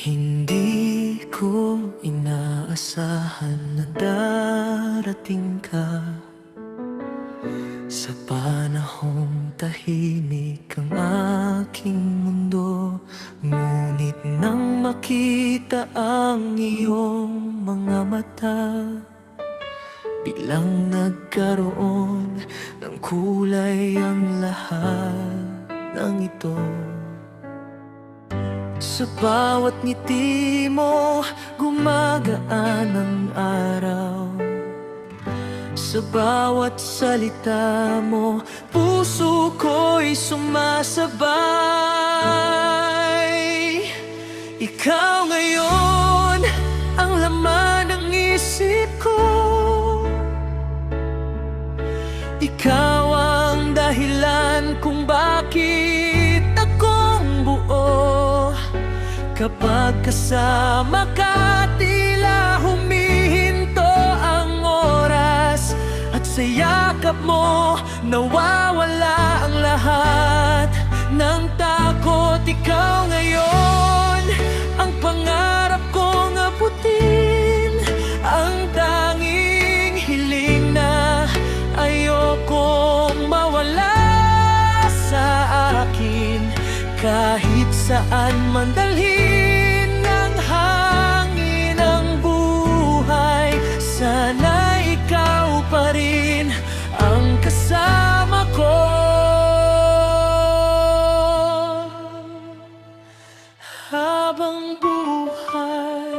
Hindi ko inaasahan na darating ka sa panahong tahimik ang aking mundo. Ngunit nang makita ang iyong mga mata, biglang nagkaroon ng kulay ang lahat ng ito. Sa bawat ngiti mo, gumagaan ang araw. Sa bawat salita mo, puso ko'y sumasabay. Ikaw ngayon, ang laman ng isip ko. Ikaw ang dahilan kung bakit akong buo. Kapag kasama ka, tila humihinto ang oras, at sa yakap mo, nawawala ang lahat ng takot. Ikaw ngayon, ang pangarap kong abutin, ang tanging hiling na ayokong mawala sa akin. Kahit saan man dalhin ng hangin ang buhay, sana ikaw pa rin ang kasama ko. Habang buhay,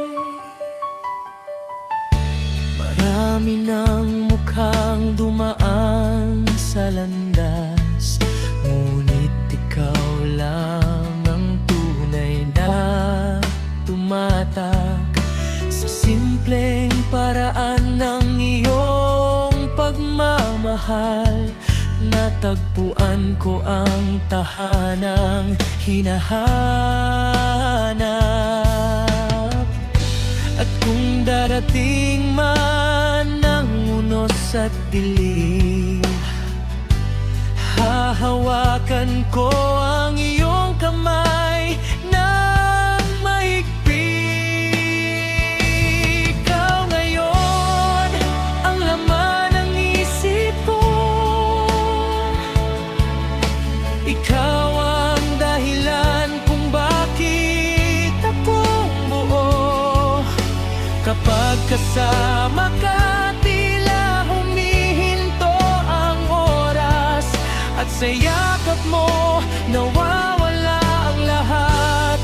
marami ng mukhang dumaan sa landas, ngunit ikaw lang ang tunay na tumatak. Sa simpleng paraan ng iyong pagmamahal, natagpuan ko ang tahanang hinahanap. At kung darating man ang unos at dilim, hahawakan ko ang iyong kamay ng mahigpit. Ikaw ngayon, ang laman ng isip ko. Ikaw ang dahilan kung bakit akong buo. Kapag kasama ka, tila humihinto ang oras, at sa yakap mo, nawawala ang lahat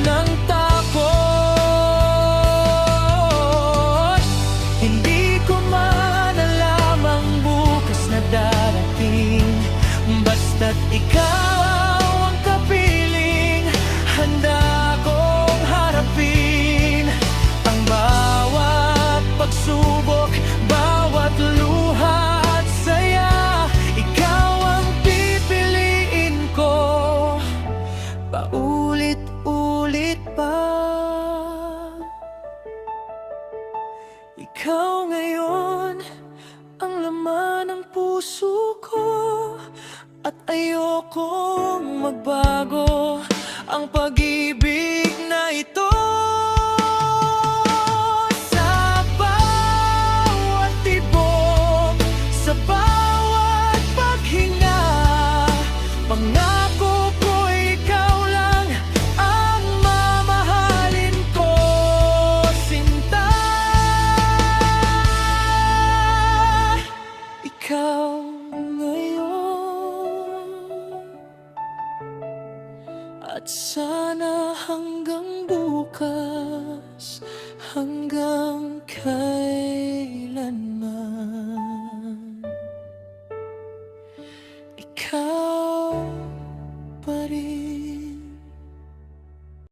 ng takot. Hindi ko man alam ang bukas na darating, basta't ikaw ang kapiling, handa kong harapin ang bawat pagsubok, bawat luha at saya. Ikaw ang pipiliin ko, paulit-ulit pa. Ikaw ngayon, ang laman ng puso ko, at ayokong magbago ang pag-ibig na ito. Sa bawat tibok, sa bawat paghinga, pangako ko ikaw lang ang mamahalin ko, sinta. Ikaw ngayon, at sana hanggang bukas, hanggang